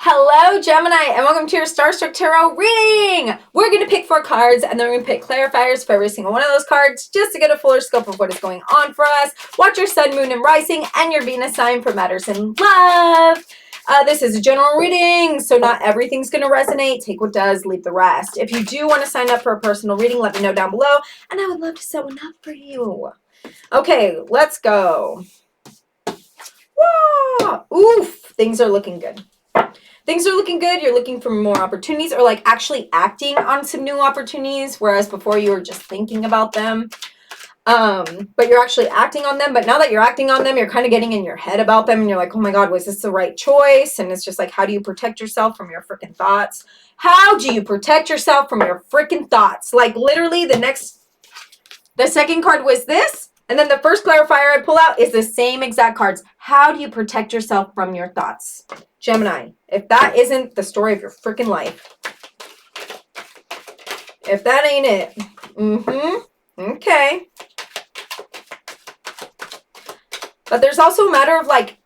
Hello, Gemini, and welcome to your Starstruck Tarot reading! We're going to pick 4 cards, and then we're going to pick clarifiers for every single one of those cards, just to get a fuller scope of what is going on for us. Watch your sun, moon, and rising, and your Venus sign for matters in love. This is a general reading, so not everything's going to resonate. Take what does, leave the rest. If you do want to sign up for a personal reading, let me know down below, and I would love to set one up for you. Okay, let's go. Whoa! Oof, things are looking good. Things are looking good. You're looking for more opportunities or like actually acting on some new opportunities, whereas before you were just thinking about them. But you're actually acting on them. But now that you're acting on them, you're kind of getting in your head about them and you're like, oh my God, was this the right choice? And it's just like, how do you protect yourself from your freaking thoughts? How do you protect yourself from your freaking thoughts? Like literally the second card was this. And then the first clarifier I pull out is the same exact cards. How do you protect yourself from your thoughts? Gemini, if that isn't the story of your freaking life. If that ain't it. Okay. But there's also a matter of like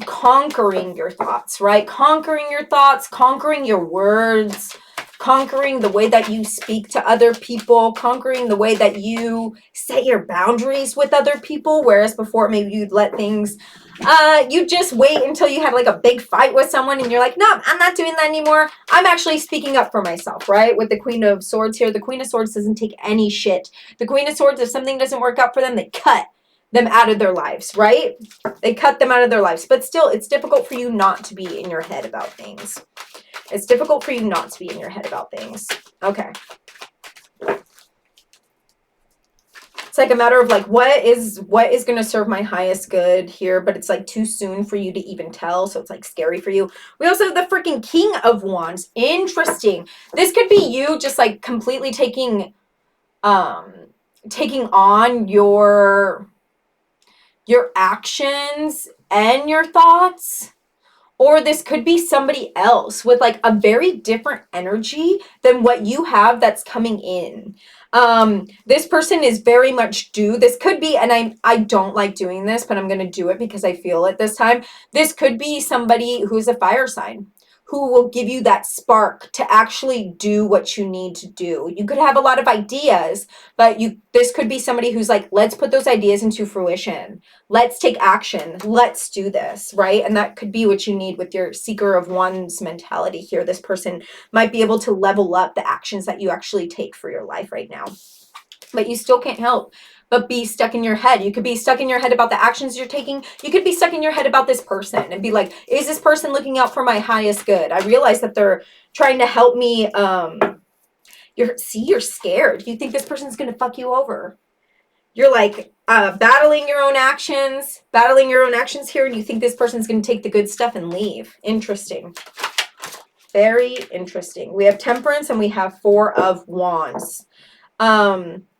conquering your thoughts, right? Conquering your thoughts, conquering your words, conquering the way that you speak to other people, conquering the way that you set your boundaries with other people, whereas before maybe you'd let things, you just wait until you had like a big fight with someone and you're like, no, I'm not doing that anymore. I'm actually speaking up for myself, right? With the Queen of Swords here, the Queen of Swords doesn't take any shit. The Queen of Swords, if something doesn't work out for them, they cut them out of their lives, right? They cut them out of their lives. But still, it's difficult for you not to be in your head about things. It's difficult for you not to be in your head about things. Okay. It's like a matter of like, what is going to serve my highest good here? But it's like too soon for you to even tell. So it's like scary for you. We also have the freaking King of Wands. Interesting. This could be you just like completely taking on your actions and your thoughts. Or this could be somebody else with like a very different energy than what you have that's coming in. This person is very much due. This could be, and I don't like doing this, but I'm going to do it because I feel it this time. This could be somebody who's a fire sign, who will give you that spark to actually do what you need to do. You could have a lot of ideas, but this could be somebody who's like, let's put those ideas into fruition. Let's take action. Let's do this, right? And that could be what you need with your Seeker of Wands mentality here. This person might be able to level up the actions that you actually take for your life right now. But you still can't help but be stuck in your head. You could be stuck in your head about the actions you're taking. You could be stuck in your head about this person and be like, is this person looking out for my highest good? I realize that they're trying to help me. You're scared. You think this person's going to fuck you over. You're like battling your own actions here, and you think this person's going to take the good stuff and leave. Interesting. Very interesting. We have Temperance and we have Four of Wands.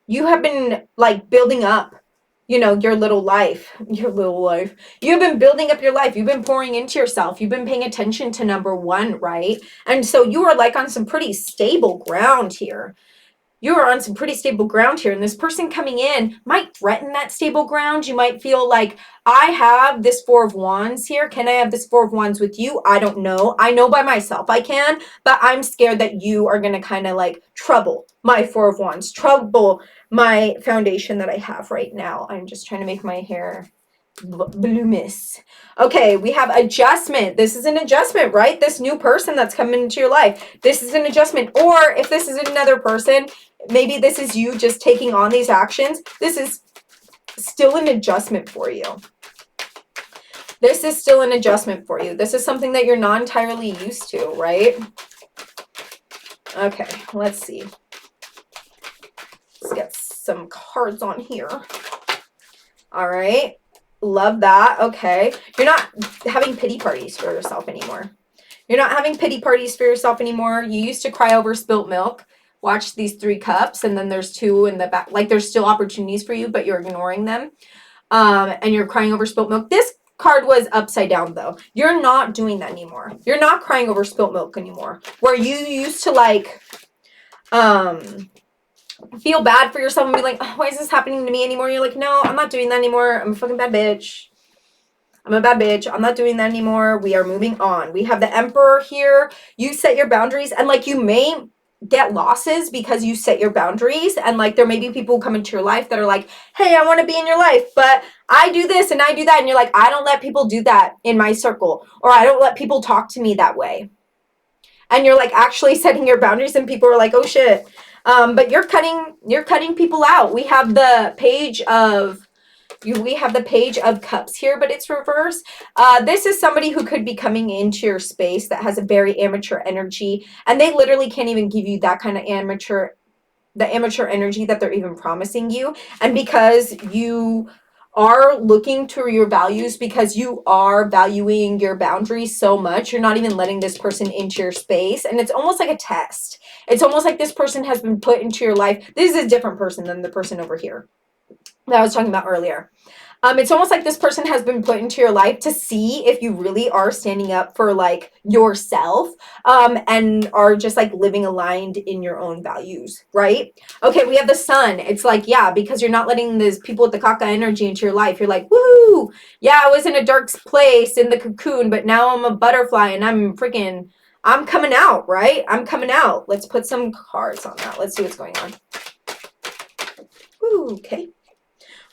You have been like building up, your little life. You've been building up your life. You've been pouring into yourself. You've been paying attention to number one, right? And so you are like on some pretty stable ground here. You are on some pretty stable ground here, and this person coming in might threaten that stable ground. You might feel like, I have this Four of Wands here. Can I have this Four of Wands with you? I don't know. I know by myself I can, but I'm scared that you are going to kind of like trouble my Four of Wands, trouble my foundation that I have right now. I'm just trying to make my hair bloomis. Okay, we have adjustment. This is an adjustment, right? This new person that's coming into your life. This is an adjustment. Or if this is another person, maybe this is you just taking on these actions. This is still an adjustment for you. This is still an adjustment for you. This is something that you're not entirely used to, right? Okay, let's see. Let's get some cards on here. All right. Love that. Okay. You're not having pity parties for yourself anymore. You're not having pity parties for yourself anymore. You used to cry over spilt milk. Watch these 3 cups, and then there's 2 in the back. Like there's still opportunities for you, but you're ignoring them. And you're crying over spilt milk. This card was upside down though. You're not doing that anymore. You're not crying over spilt milk anymore. Where you used to like feel bad for yourself and be like, oh, why is this happening to me anymore? You're like, no, I'm not doing that anymore. I'm a fucking bad bitch. I'm a bad bitch. I'm not doing that anymore. We are moving on. We have the Emperor here. You set your boundaries, and like you may get losses because you set your boundaries, and like there may be people who come into your life that are like, hey, I want to be in your life, but I do this and I do that, and you're like, I don't let people do that in my circle, or I don't let people talk to me that way. And you're like actually setting your boundaries, and people are like, oh shit. But you're cutting people out. We have the Page of Cups here, but it's reversed. This is somebody who could be coming into your space that has a very amateur energy, and they literally can't even give you that kind of amateur energy that they're even promising you. And because you are looking to your values, because you are valuing your boundaries so much, you're not even letting this person into your space. And it's almost like a test. It's almost like this person has been put into your life. This is a different person than the person over here that I was talking about earlier. It's almost like this person has been put into your life to see if you really are standing up for like yourself, and are just like living aligned in your own values, right? Okay, we have the Sun. It's like, yeah, because you're not letting these people with the caca energy into your life. You're like, woo, yeah, I was in a dark place in the cocoon, but now I'm a butterfly and I'm coming out, right? I'm coming out. Let's put some cards on that. Let's see what's going on. Ooh, okay.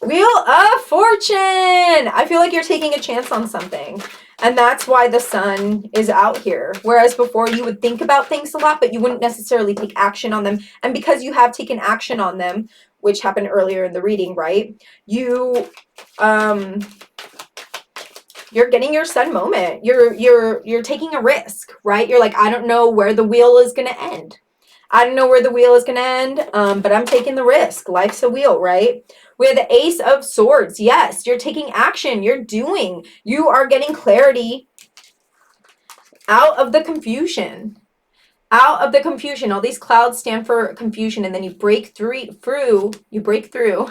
Wheel of Fortune. I feel like you're taking a chance on something. And that's why the Sun is out here. Whereas before you would think about things a lot, but you wouldn't necessarily take action on them. And because you have taken action on them, which happened earlier in the reading, right? You're getting your Sun moment. You're taking a risk, right? You're like, I don't know where the wheel is going to end. I don't know where the wheel is going to end, but I'm taking the risk. Life's a wheel, right? We have the Ace of Swords. Yes, you're taking action. You're doing. You are getting clarity out of the confusion. Out of the confusion. All these clouds stand for confusion, and then you break through. You break through.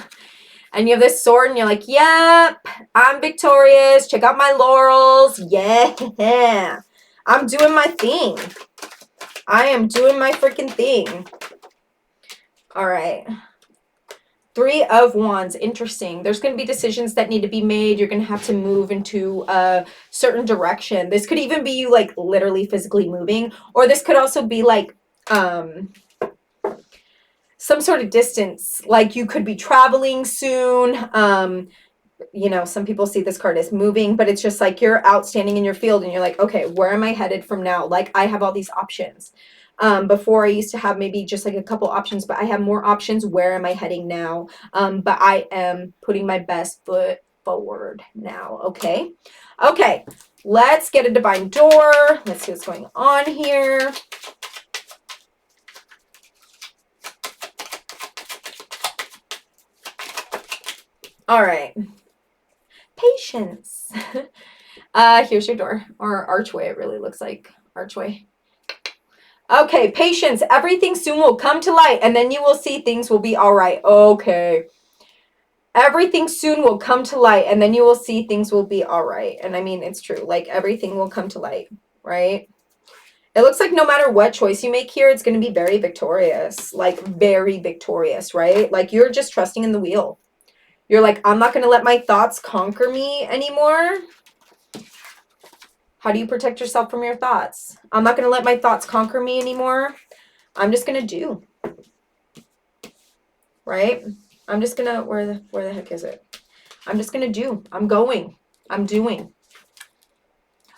And you have this sword, and you're like, yep, I'm victorious. Check out my laurels. Yeah. I'm doing my thing. I am doing my freaking thing. All right. 3 of Wands. Interesting. There's going to be decisions that need to be made. You're going to have to move into a certain direction. This could even be you like literally physically moving, or this could also be like some sort of distance. Like you could be traveling soon. You know, some people see this card as moving, but it's just like you're outstanding in your field and you're like, okay, where am I headed from now? Like I have all these options. Before I used to have maybe just like a couple options, but I have more options. Where am I heading now? But I am putting my best foot forward now. Okay. Okay. Let's get a divine door. Let's see what's going on here. All right. Patience. Here's your door, or archway. It really looks like archway. Okay, patience. Everything soon will come to light, and then you will see things will be all right. Okay. Everything soon will come to light, and then you will see things will be all right. And I mean, it's true. Like everything will come to light, right? It looks like no matter what choice you make here, it's going to be very victorious. Like very victorious, right? Like you're just trusting in the wheel. You're like, I'm not going to let my thoughts conquer me anymore. How do you protect yourself from your thoughts? I'm not going to let my thoughts conquer me anymore. I'm just going to do. Right? I'm just going to, where the heck is it? I'm just going to do. I'm going. I'm doing.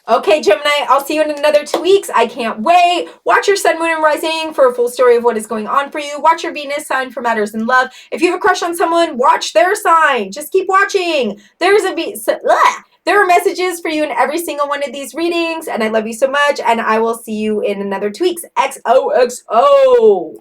Okay, Gemini, I'll see you in another 2 weeks. I can't wait. Watch your Sun, Moon, and Rising for a full story of what is going on for you. Watch your Venus sign for matters in love. If you have a crush on someone, watch their sign. Just keep watching. There are messages for you in every single one of these readings, and I love you so much, and I will see you in another 2 weeks. XOXO.